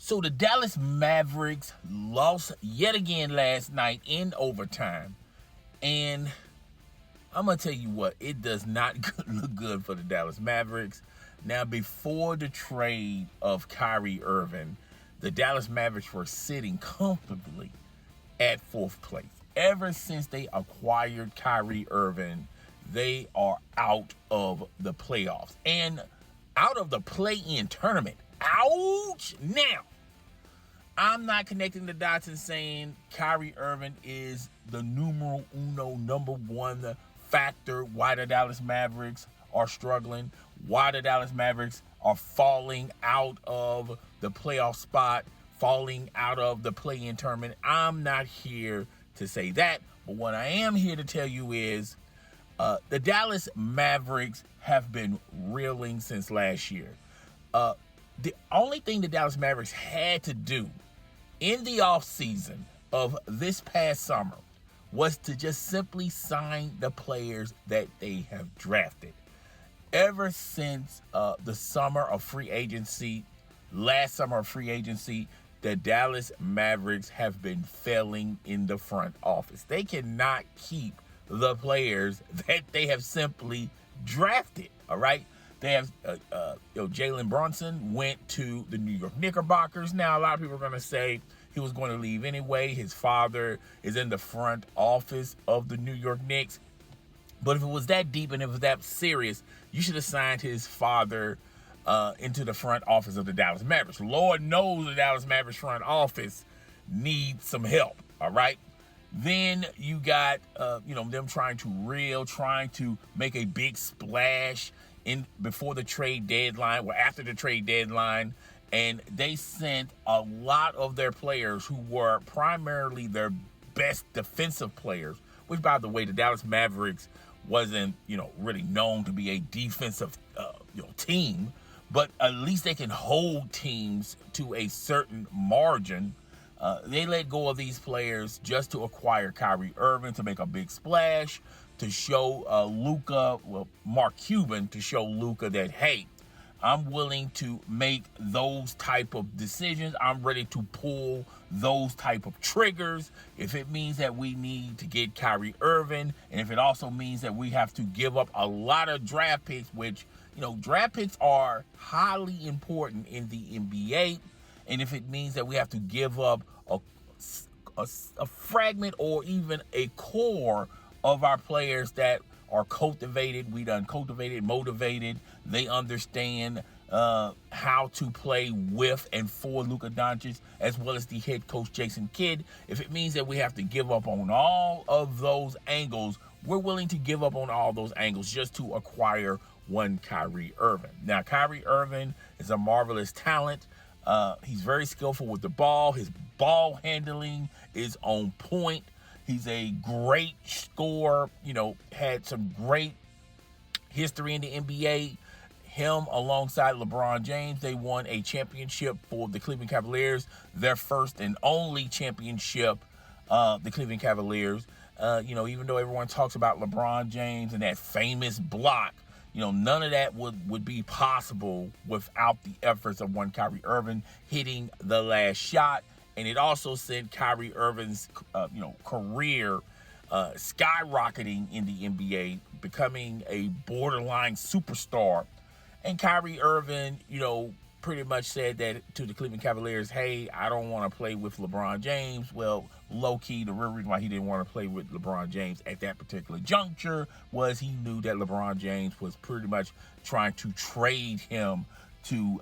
So the Dallas Mavericks lost yet again last night in overtime. And I'm going to tell you what, it does not look good for the Dallas Mavericks. Now, before the trade of Kyrie Irving, the Dallas Mavericks were sitting comfortably at fourth place. Ever since they acquired Kyrie Irving, they are out of the playoffs and out of the play-in tournament. Ouch! Now, I'm not connecting the dots and saying Kyrie Irving is the numero uno, number one factor why the Dallas Mavericks are struggling, why the Dallas Mavericks are falling out of the playoff spot, falling out of the play-in tournament. I'm not here to say that, but what I am here to tell you is the Dallas Mavericks have been reeling since last year. The only thing the Dallas Mavericks had to do in the offseason of this past summer was to just simply sign the players that they have drafted. Ever since the summer of free agency, last summer of free agency, the Dallas Mavericks have been failing in the front office. They cannot keep the players that they have simply drafted, all right? They have, Jalen Brunson went to the New York Knickerbockers. Now, a lot of people are going to say he was going to leave anyway. His father is in the front office of the New York Knicks. But if it was that deep and it was that serious, you should have signed his father into the front office of the Dallas Mavericks. Lord knows the Dallas Mavericks front office needs some help, all right? Then you got, them trying to make a big splash before the trade deadline, or after the trade deadline, and they sent a lot of their players who were primarily their best defensive players, which, by the way, the Dallas Mavericks wasn't, really known to be a defensive, team, but at least they can hold teams to a certain margin. They let go of these players just to acquire Kyrie Irving, to make a big splash, to show Mark Cuban, to show Luka that, hey, I'm willing to make those type of decisions. I'm ready to pull those type of triggers. If it means that we need to get Kyrie Irving, and if it also means that we have to give up a lot of draft picks, which, draft picks are highly important in the NBA. And if it means that we have to give up a fragment or even a core of our players that are cultivated, motivated, they understand how to play with and for Luka Doncic, as well as the head coach Jason Kidd. If it means that we have to give up on all of those angles, we're willing to give up on all those angles just to acquire one Kyrie Irving. Now, Kyrie Irving is a marvelous talent. He's very skillful with the ball. His ball handling is on point. He's a great scorer, had some great history in the NBA. Him alongside LeBron James, they won a championship for the Cleveland Cavaliers, their first and only championship, the Cleveland Cavaliers. Even though everyone talks about LeBron James and that famous block, none of that would be possible without the efforts of one Kyrie Irving hitting the last shot. And it also sent Kyrie Irving's, career skyrocketing in the NBA, becoming a borderline superstar. And Kyrie Irving, pretty much said that to the Cleveland Cavaliers, hey, I don't want to play with LeBron James. Well, low-key, the real reason why he didn't want to play with LeBron James at that particular juncture was he knew that LeBron James was pretty much trying to trade him to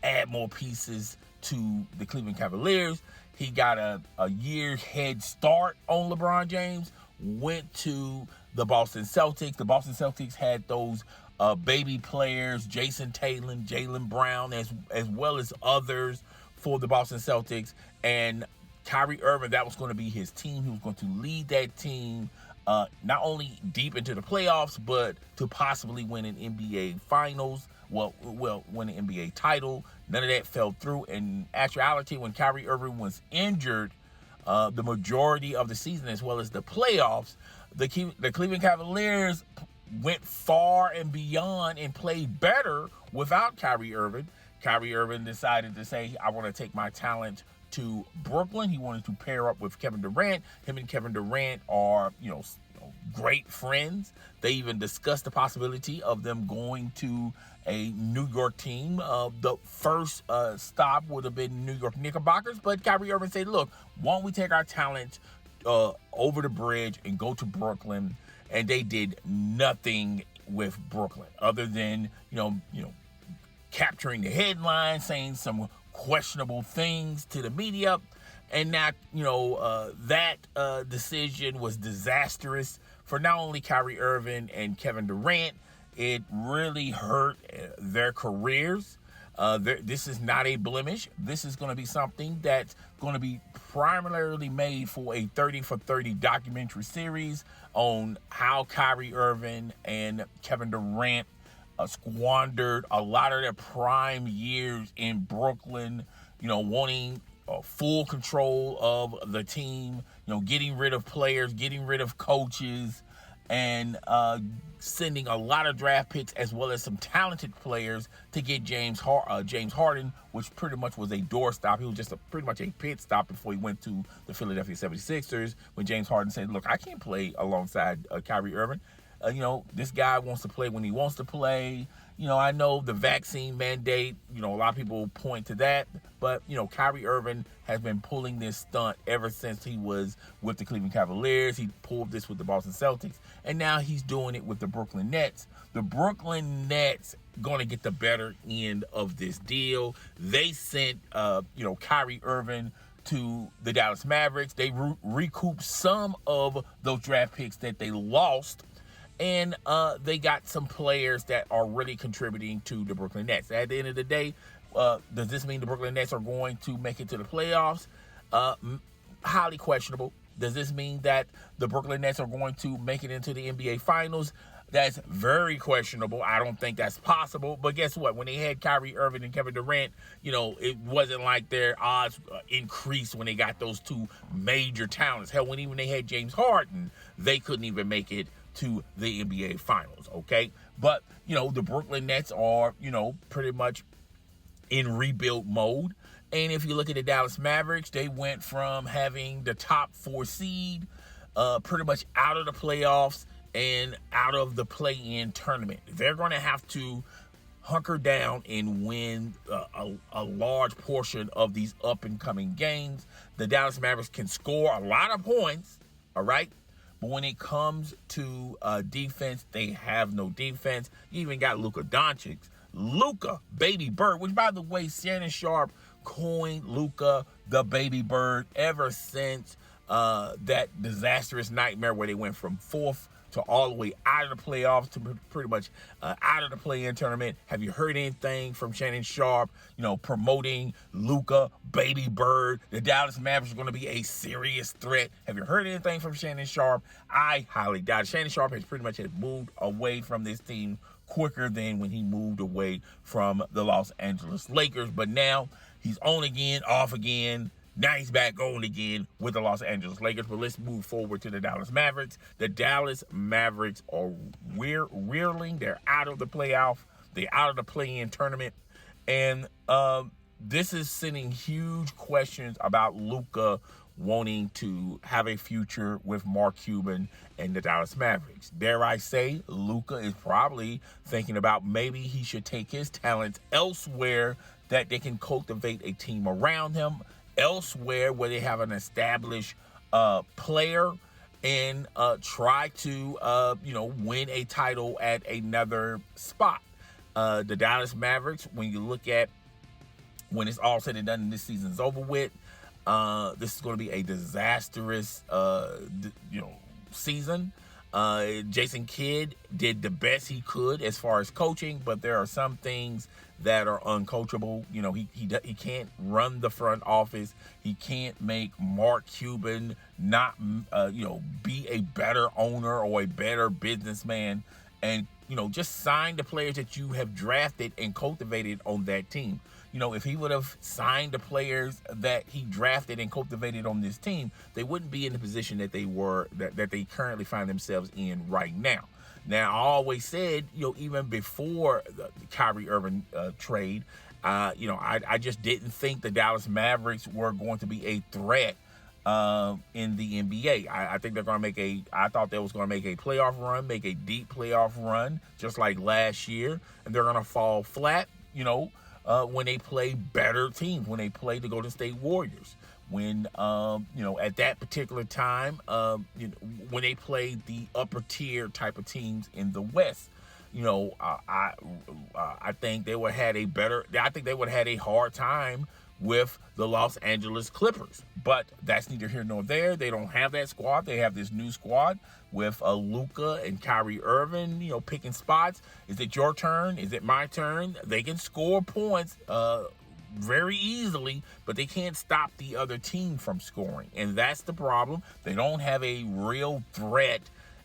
add more pieces to the Cleveland Cavaliers. He got a year head start on LeBron James, went to the Boston Celtics. The Boston Celtics had those baby players, Jason Taylor, Jaylen Brown, as well as others for the Boston Celtics. And Kyrie Irving, that was going to be his team. He was going to lead that team not only deep into the playoffs, but to possibly win an NBA Finals. Well, win an NBA title. None of that fell through. In actuality, when Kyrie Irving was injured, the majority of the season, as well as the playoffs, the Cleveland Cavaliers went far and beyond and played better without Kyrie Irving. Kyrie Irving decided to say, I want to take my talent to Brooklyn. He wanted to pair up with Kevin Durant. Him and Kevin Durant are, great friends. They even discussed the possibility of them going to a New York team. The first stop would have been New York Knickerbockers, but Kyrie Irving said, look, why don't we take our talent over the bridge and go to Brooklyn? And they did nothing with Brooklyn other than, capturing the headlines, saying some questionable things to the media. And now, that decision was disastrous for not only Kyrie Irving and Kevin Durant. It really hurt their careers. This is not a blemish. This is going to be something that's going to be primarily made for a 30 for 30 documentary series on how Kyrie Irving and Kevin Durant squandered a lot of their prime years in Brooklyn, wanting full control of the team, getting rid of players, getting rid of coaches, and sending a lot of draft picks as well as some talented players to get James Harden, which pretty much was a doorstop. He was just pretty much a pit stop before he went to the Philadelphia 76ers when James Harden said, look, I can't play alongside Kyrie Irving. This guy wants to play when he wants to play. I know the vaccine mandate, a lot of people point to that, but, Kyrie Irving has been pulling this stunt ever since he was with the Cleveland Cavaliers. He pulled this with the Boston Celtics, and now he's doing it with the Brooklyn Nets. The Brooklyn Nets going to get the better end of this deal. They sent, Kyrie Irving to the Dallas Mavericks. They recouped some of those draft picks that they lost. And they got some players that are really contributing to the Brooklyn Nets. At the end of the day, does this mean the Brooklyn Nets are going to make it to the playoffs? Highly questionable. Does this mean that the Brooklyn Nets are going to make it into the NBA Finals? That's very questionable. I don't think that's possible. But guess what? When they had Kyrie Irving and Kevin Durant, it wasn't like their odds increased when they got those two major talents. Hell, when even they had James Harden, they couldn't even make it to the NBA Finals, okay? But, the Brooklyn Nets are, pretty much in rebuild mode. And if you look at the Dallas Mavericks, they went from having the top 4 seed pretty much out of the playoffs and out of the play-in tournament. They're going to have to hunker down and win a large portion of these up-and-coming games. The Dallas Mavericks can score a lot of points, all right? But when it comes to defense, they have no defense. You even got Luka Doncic. Luka, baby bird, which, by the way, Shannon Sharp coined Luka the baby bird ever since that disastrous nightmare where they went from 4th to all the way out of the playoffs to pretty much out of the play-in tournament. Have you heard anything from Shannon Sharp, promoting Luka, baby bird? The Dallas Mavericks are going to be a serious threat. Have you heard anything from Shannon Sharp? I highly doubt it. Shannon Sharp has pretty much moved away from this team quicker than when he moved away from the Los Angeles Lakers. But now he's on again, off again. Now he's back on again with the Los Angeles Lakers. But let's move forward to the Dallas Mavericks. The Dallas Mavericks are reeling. They're out of the playoff. They're out of the play-in tournament. And this is sending huge questions about Luka wanting to have a future with Mark Cuban and the Dallas Mavericks. Dare I say, Luka is probably thinking about maybe he should take his talents elsewhere that they can cultivate a team around him, elsewhere where they have an established player, and try to win a title at another spot. The Dallas Mavericks, when you look at when it's all said and done and this season's over with, this is going to be a disastrous season. Jason Kidd did the best he could as far as coaching, but there are some things that are uncoachable. He can't run the front office. He can't make Mark Cuban not be a better owner or a better businessman, and just sign the players that you have drafted and cultivated on that team. If he would have signed the players that he drafted and cultivated on this team, they wouldn't be in the position that that they currently find themselves in right now. Now, I always said, even before the Kyrie Irving trade, I just didn't think the Dallas Mavericks were going to be a threat in the NBA. I think they're going to I thought they was going to make a playoff run, make a deep playoff run, just like last year, and they're going to fall flat, when they play better teams, when they play the Golden State Warriors, when, at that particular time, when they played the upper tier type of teams in the West. I think they would have had a hard time with the Los Angeles Clippers, but that's neither here nor there. They don't have that squad. They have this new squad with Luka and Kyrie Irving, picking spots. Is it your turn? Is it my turn? They can score points very easily, but they can't stop the other team from scoring, and that's the problem. They don't have a real threat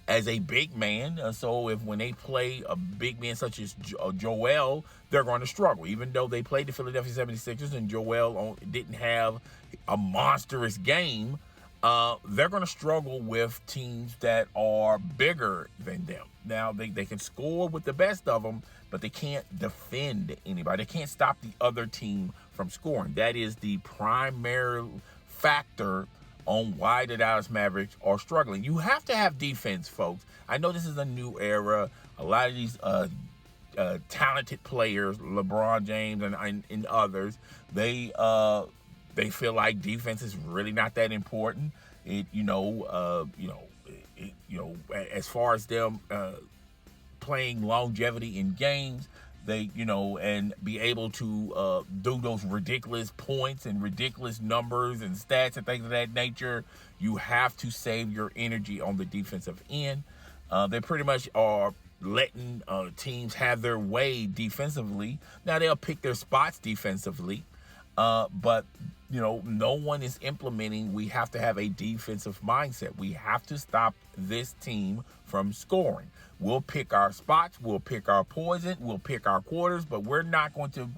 as a big man, so when they play a big man such as Joel, they're going to struggle. Even though they played the Philadelphia 76ers and Joel didn't have a monstrous game, they're going to struggle with teams that are bigger than them. Now, they can score with the best of them, but they can't defend anybody. They can't stop the other team from scoring. That is the primary factor on why the Dallas Mavericks are struggling. You have to have defense, folks. I know this is a new era. A lot of these talented players, LeBron James and others, they feel like defense is really not that important. As far as them playing longevity in games, they, and be able to do those ridiculous points and ridiculous numbers and stats and things of that nature, you have to save your energy on the defensive end. They pretty much are letting teams have their way defensively. Now, they'll pick their spots defensively, but, no one is implementing. We have to have a defensive mindset. We have to stop this team from scoring. We'll pick our spots, we'll pick our poison, we'll pick our quarters, but we're not going to,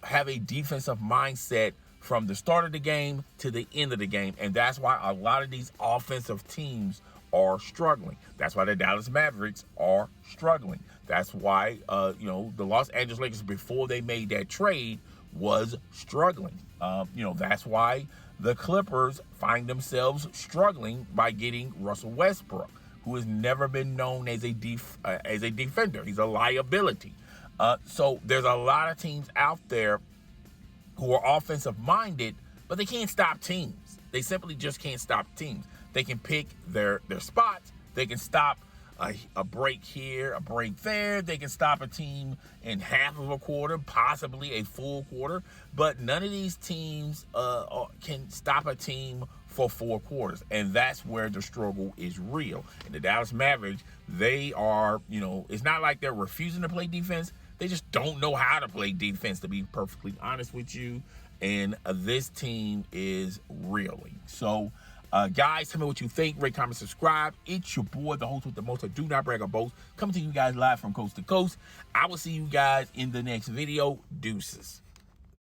have a defensive mindset from the start of the game to the end of the game. And that's why a lot of these offensive teams are struggling. That's why the Dallas Mavericks are struggling. That's why, the Los Angeles Lakers, before they made that trade, was struggling. That's why the Clippers find themselves struggling by getting Russell Westbrook, who has never been known as a defender. He's a liability. So there's a lot of teams out there who are offensive minded, but they can't stop teams. They simply just can't stop teams. They can pick their spots. They can stop a break here, a break there. They can stop a team in half of a quarter, possibly a full quarter. But none of these teams can stop a team for 4 quarters. And that's where the struggle is real. And the Dallas Mavericks, they are, it's not like they're refusing to play defense. They just don't know how to play defense, to be perfectly honest with you. And this team is reeling. So, guys, tell me what you think. Rate, comment, subscribe. It's your boy, the host with the most. I do not brag or boast. Coming to you guys live from coast to coast. I will see you guys in the next video. Deuces.